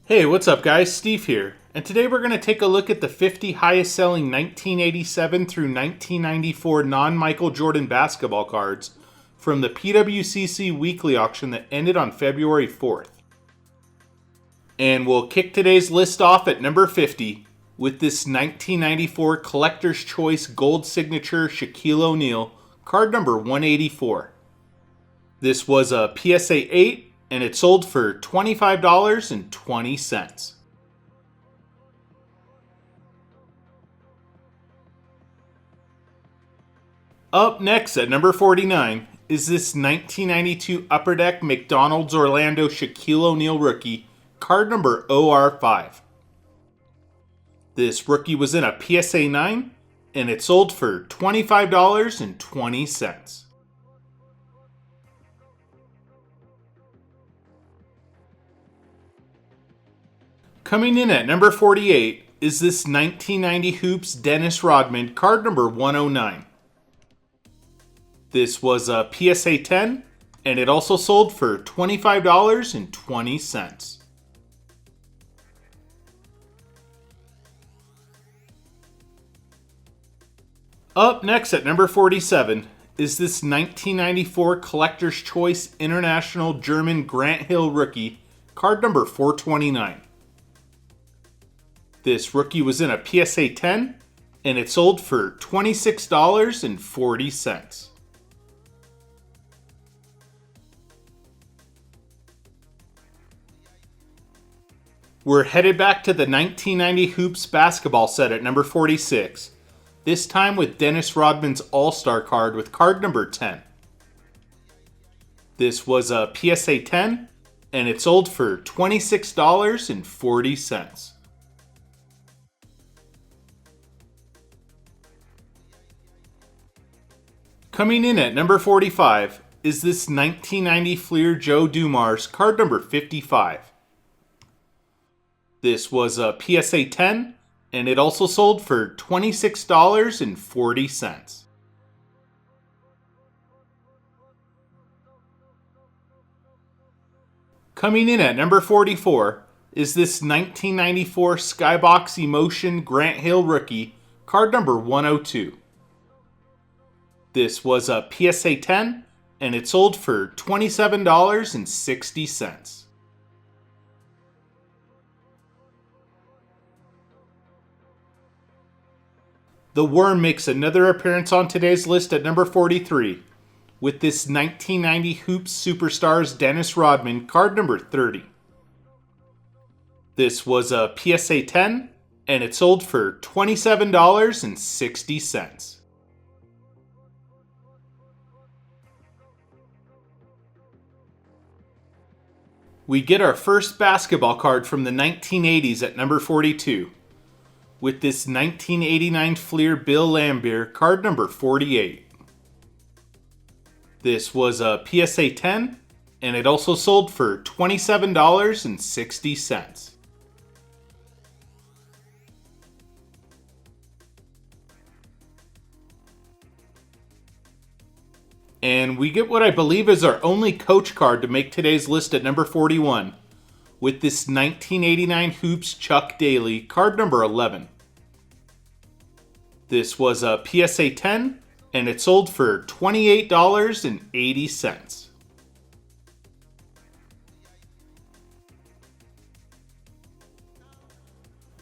Hey, what's up guys? Steve here. And today we're going to take a look at the 50 highest selling 1987 through 1994 non-Michael Jordan basketball cards from the PWCC weekly auction that ended on February 4th. And we'll kick today's list off at number 50 with this 1994 Collector's Choice Gold Signature Shaquille O'Neal, card number 184. This was a PSA 8 and it sold for $25.20. Up next at number 49 is this 1992 Upper Deck McDonald's Orlando Shaquille O'Neal rookie, card number OR5. This rookie was in a PSA 9 and it sold for $25.20. Coming in at number 48 is this 1990 Hoops Dennis Rodman, card number 109. This was a PSA 10, and it also sold for $25.20. Up next at number 47 is this 1994 Collector's Choice International German Grant Hill rookie, card number 429. This rookie was in a PSA 10, and it sold for $26.40. We're headed back to the 1990 Hoops basketball set at number 46, this time with Dennis Rodman's All-Star card with card number 10. This was a PSA 10, and it sold for $26.40. Coming in at number 45 is this 1990 Fleer Joe Dumars, card number 55. This was a PSA 10, and it also sold for $26.40. Coming in at number 44 is this 1994 Skybox Emotion Grant Hill rookie, card number 102. This was a PSA 10, and it sold for $27.60. The Worm makes another appearance on today's list at number 43, with this 1990 Hoops Superstars Dennis Rodman, card number 30. This was a PSA 10, and it sold for $27.60. We get our first basketball card from the 1980s at number 42, with this 1989 Fleer Bill Laimbeer, card number 48. This was a PSA 10, and it also sold for $27.60. And we get what I believe is our only coach card to make today's list at number 41, with this 1989 Hoops Chuck Daly, card number 11. This was a PSA 10, and it sold for $28.80.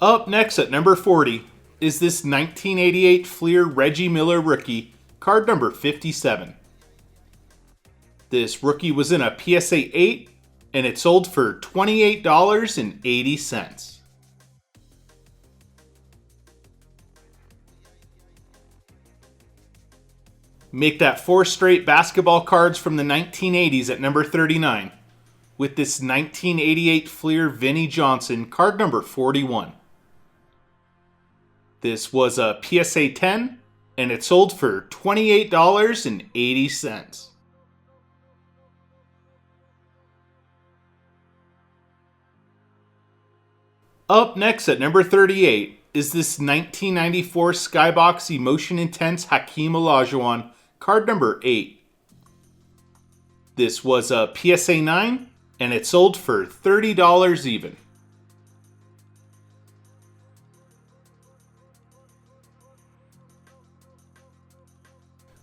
Up next at number 40 is this 1988 Fleer Reggie Miller rookie, card number 57. This rookie was in a PSA 8, and it sold for $28.80. Make that 4 straight basketball cards from the 1980s at number 39, with this 1988 Fleer Vinnie Johnson, card number 41. This was a PSA 10, and it sold for $28.80. Up next at number 38 is this 1994 Skybox Emotion Intense Hakeem Olajuwon, card number 8. This was a PSA 9, and it sold for $30 even.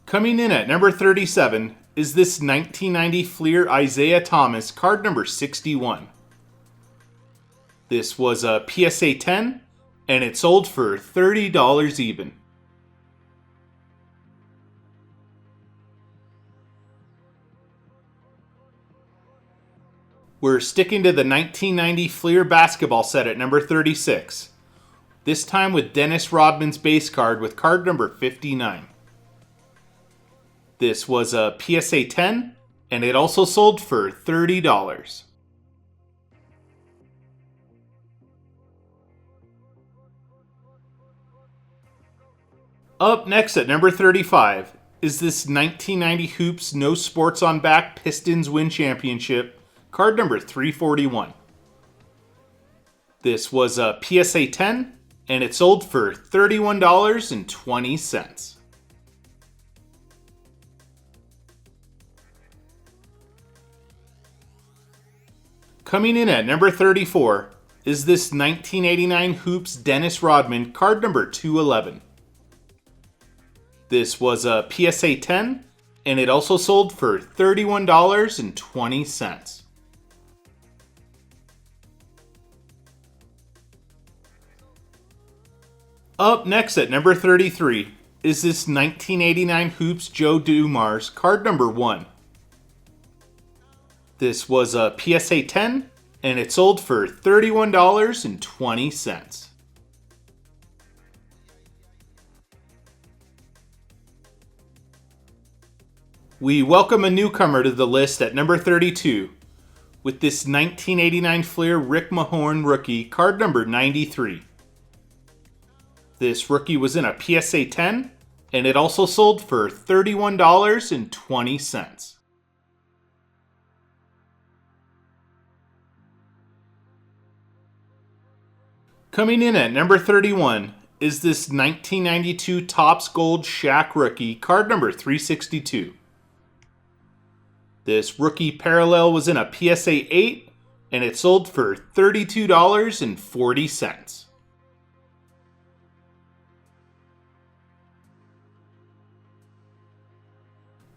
Coming in at number 37 is this 1990 Fleer Isaiah Thomas, card number 61. This was a PSA 10, and it sold for $30 even. We're sticking to the 1990 Fleer basketball set at number 36. This time with Dennis Rodman's base card with card number 59. This was a PSA 10, and it also sold for $30. Up next at number 35 is this 1990 Hoops No Sports on Back Pistons Win Championship, card number 341. This was a PSA 10, and it sold for $31.20. Coming in at number 34 is this 1989 Hoops Dennis Rodman, card number 211. This was a PSA 10, and it also sold for $31.20. Up next at number 33 is this 1989 Hoops Joe Dumars, card number 1. This was a PSA 10, and it sold for $31.20. We welcome a newcomer to the list at number 32 with this 1989 Fleer Rick Mahorn rookie, card number 93. This rookie was in a PSA 10, and it also sold for $31.20. Coming in at number 31 is this 1992 Topps Gold Shaq rookie, card number 362. This rookie parallel was in a PSA 8, and it sold for $32.40.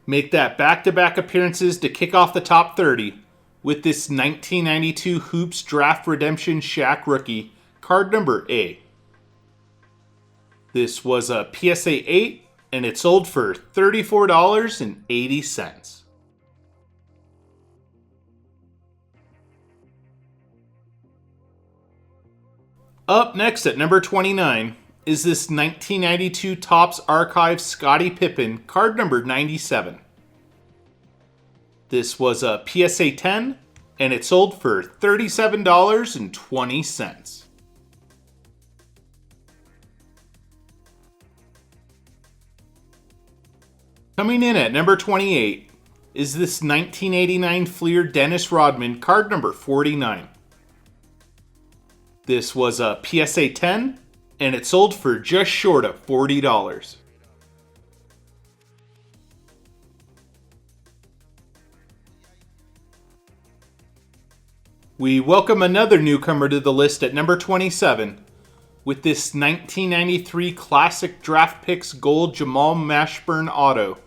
Make that back-to-back appearances to kick off the top 30 with this 1992 Hoops Draft Redemption Shaq rookie, card number A. This was a PSA 8, and it sold for $34.80. Up next at number 29 is this 1992 Topps Archive Scottie Pippen, card number 97. This was a PSA 10, and it sold for $37.20. Coming in at number 28 is this 1989 Fleer Dennis Rodman, card number 49. This was a PSA 10, and it sold for just short of $40. We welcome another newcomer to the list at number 27 with this 1993 Classic Draft Picks Gold Jamal Mashburn auto.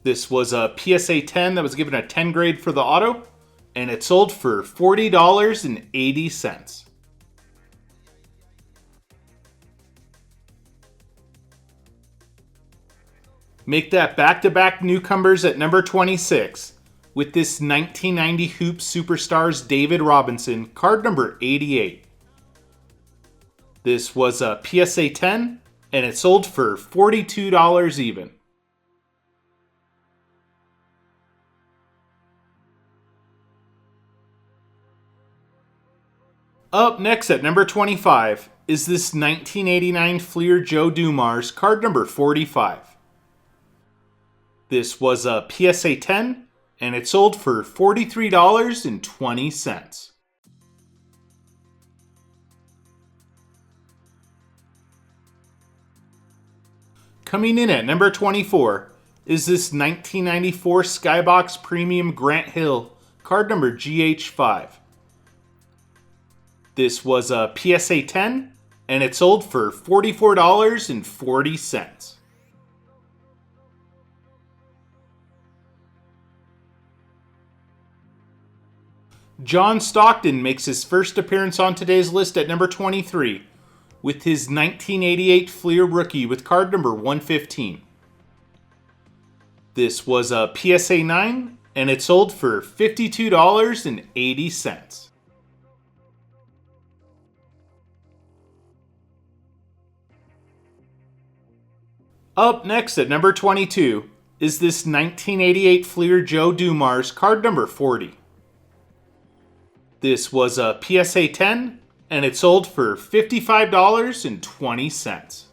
This was a PSA 10 that was given a 10 grade for the auto, and it sold for $40.80. Make that back-to-back newcomers at number 26 with this 1990 Hoops Superstars David Robinson, card number 88. This was a PSA 10, and it sold for $42 even. Up next at number 25 is this 1989 Fleer Joe Dumars, card number 45. This was a PSA 10, and it sold for $43.20. Coming in at number 24 is this 1994 Skybox Premium Grant Hill, card number GH5. This was a PSA 10, and it sold for $44.40. John Stockton makes his first appearance on today's list at number 23 with his 1988 Fleer rookie with card number 115. This was a PSA 9 and it sold for $52.80. Up next at number 22 is this 1988 Fleer Joe Dumars card number 40. This was a PSA 10 and it sold for $55.20.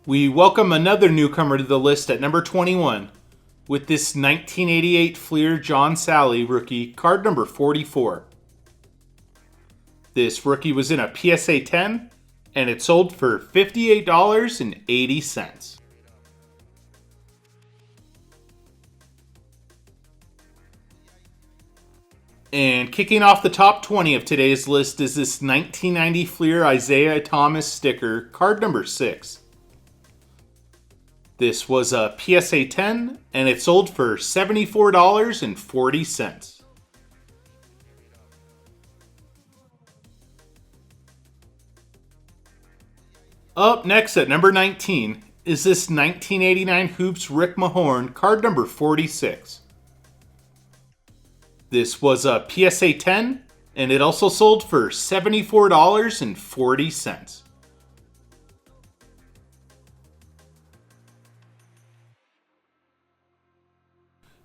We welcome another newcomer to the list at number 21 with this 1988 Fleer John Sally rookie card number 44. This rookie was in a PSA 10 and it sold for $58.80. And kicking off the top 20 of today's list is this 1990 Fleer Isaiah Thomas sticker, card number 6. This was a PSA 10 and it sold for $74.40. Up next at number 19 is this 1989 Hoops Rick Mahorn, card number 46. This was a PSA 10 and it also sold for $74.40.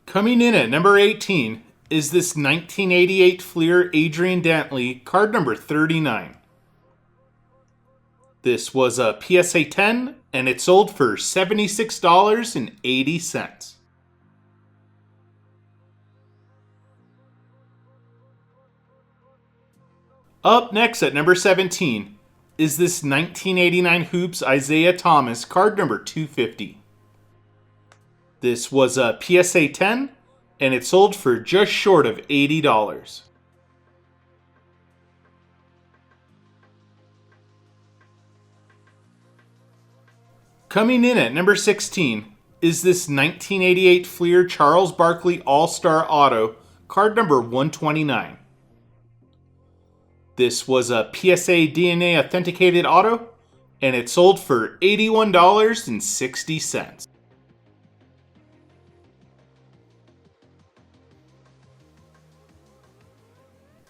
Coming in at number 18 is this 1988 Fleer Adrian Dantley, card number 39. This was a PSA 10 and it sold for $76.80. Up next at number 17 is this 1989 Hoops Isaiah Thomas, card number 250. This was a PSA 10 and it sold for just short of $80. Coming in at number 16 is this 1988 Fleer Charles Barkley All-Star Auto, card number 129. This was a PSA DNA authenticated auto, and it sold for $81.60.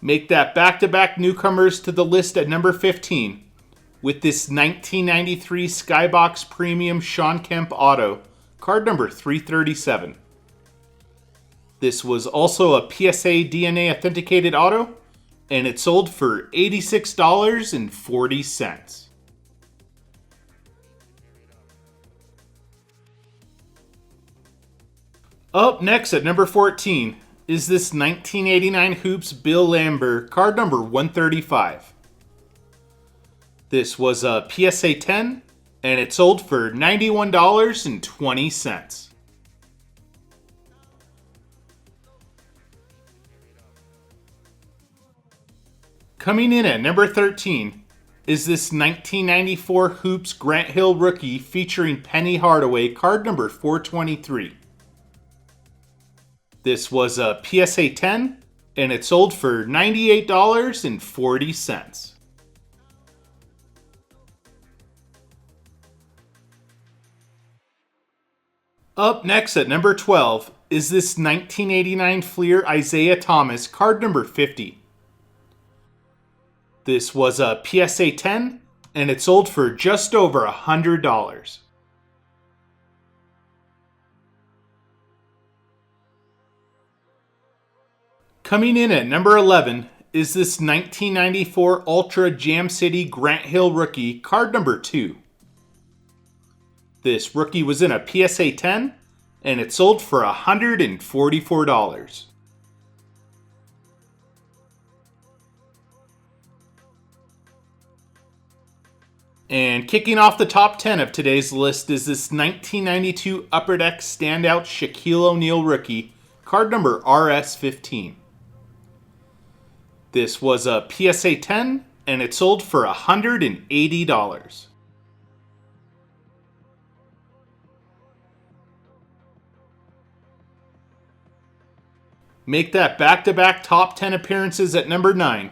Make that back-to-back newcomers to the list at number 15 with this 1993 Skybox Premium Sean Kemp Auto, card number 337. This was also a PSA DNA authenticated auto, and it sold for $86.40. Up next at number 14 is this 1989 Hoops Bill Lambert, card number 135. This was a PSA 10, and it sold for $91.20. Coming in at number 13 is this 1994 Hoops Grant Hill rookie featuring Penny Hardaway, card number 423. This was a PSA 10, and it sold for $98.40. Up next at number 12 is this 1989 Fleer Isaiah Thomas, card number 50. This was a PSA 10, and it sold for just over $100. Coming in at number 11 is this 1994 Ultra Jam City Grant Hill rookie, card number 2. This rookie was in a PSA 10, and it sold for $144. And kicking off the top 10 of today's list is this 1992 Upper Deck Standout Shaquille O'Neal rookie, card number RS15. This was a PSA 10, and it sold for $180. 180. Make that back-to-back top 10 appearances at number 9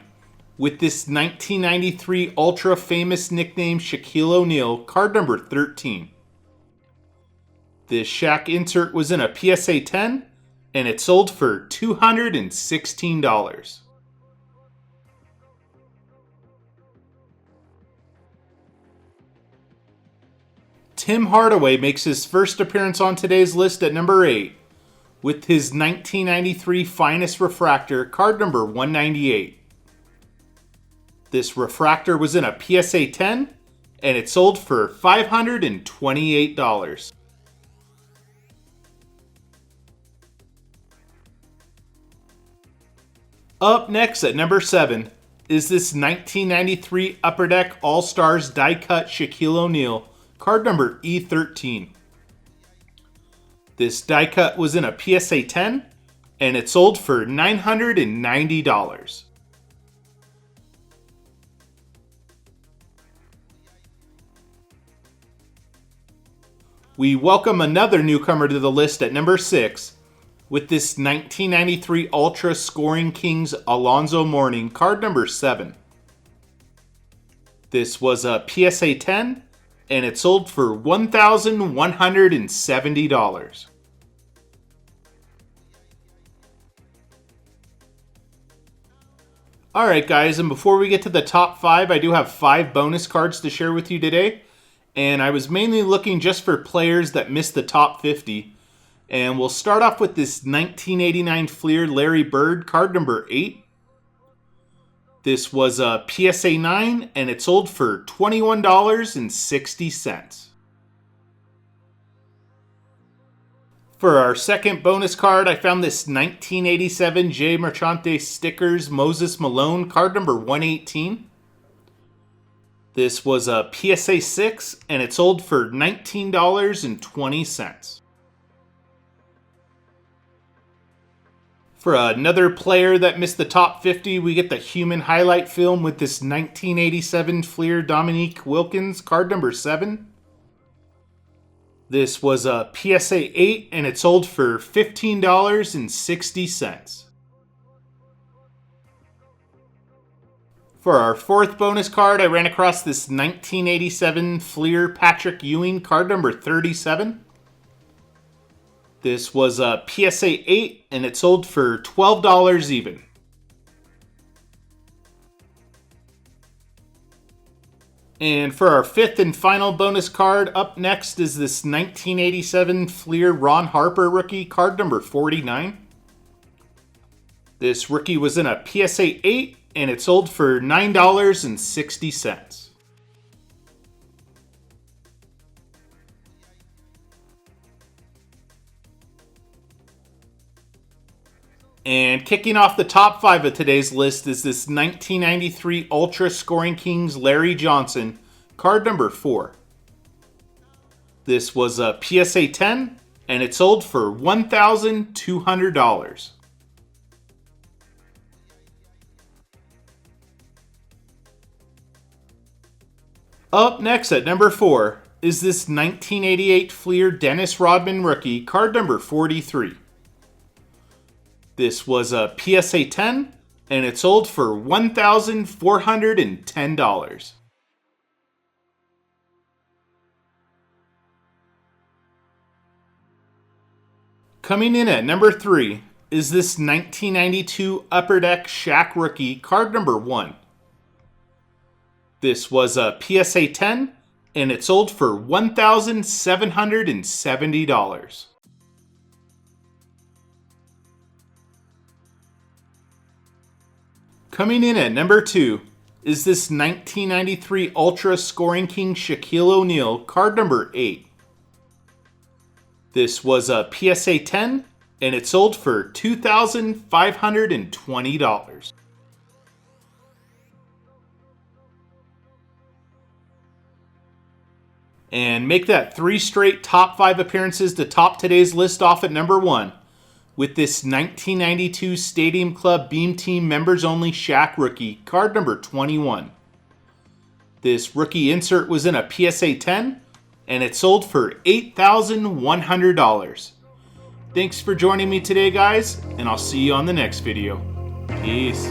with this 1993 ultra famous nickname Shaquille O'Neal, card number 13. This Shaq insert was in a PSA 10 and it sold for $216. Tim Hardaway makes his first appearance on today's list at number 8 with his 1993 Finest Refractor, card number 198. This refractor was in a PSA 10 and it sold for $528. Up next at number 7 is this 1993 Upper Deck All-Stars die-cut Shaquille O'Neal, card number E13. This die cut was in a PSA 10 and it sold for $990. We welcome another newcomer to the list at number 6 with this 1993 Ultra Scoring Kings Alonzo Mourning, card number 7. This was a PSA 10 and it sold for $1,170. Alright guys, and before we get to the top 5, I do have 5 bonus cards to share with you today. And I was mainly looking just for players that missed the top 50. And we'll start off with this 1989 Fleer Larry Bird, card number 8. This was a PSA 9 and it sold for $21.60. For our second bonus card, I found this 1987 J. Marchante Stickers Moses Malone, card number 118. This was a PSA 6 and it sold for $19.20. For another player that missed the top 50, we get the human highlight film with this 1987 Fleer Dominique Wilkins, card number 7. This was a PSA 8 and it sold for $15.60. For our fourth bonus card, I ran across this 1987 Fleer Patrick Ewing, card number 37. This was a PSA 8 and it sold for $12 even. And for our fifth and final bonus card, up next is this 1987 Fleer Ron Harper rookie, card number 49. This rookie was in a PSA 8 and it sold for $9.60. And kicking off the top 5 of today's list is this 1993 Ultra Scoring Kings Larry Johnson, card number 4. This was a PSA 10 and it sold for $1,200. Up next at number 4 is this 1988 Fleer Dennis Rodman rookie, card number 43. This was a PSA 10 and it sold for $1,410. Coming in at number 3 is this 1992 Upper Deck Shaq rookie, card number 1. This was a PSA 10 and it sold for $1,770. Coming in at number 2 is this 1993 Ultra Scoring King Shaquille O'Neal, card number 8. This was a PSA 10 and it sold for $2,520. And make that 3 straight top 5 appearances to top today's list off at number 1. With this 1992 Stadium Club Beam Team Members Only Shaq rookie, card number 21. This rookie insert was in a PSA 10, and it sold for $8,100. Thanks for joining me today, guys, and I'll see you on the next video. Peace.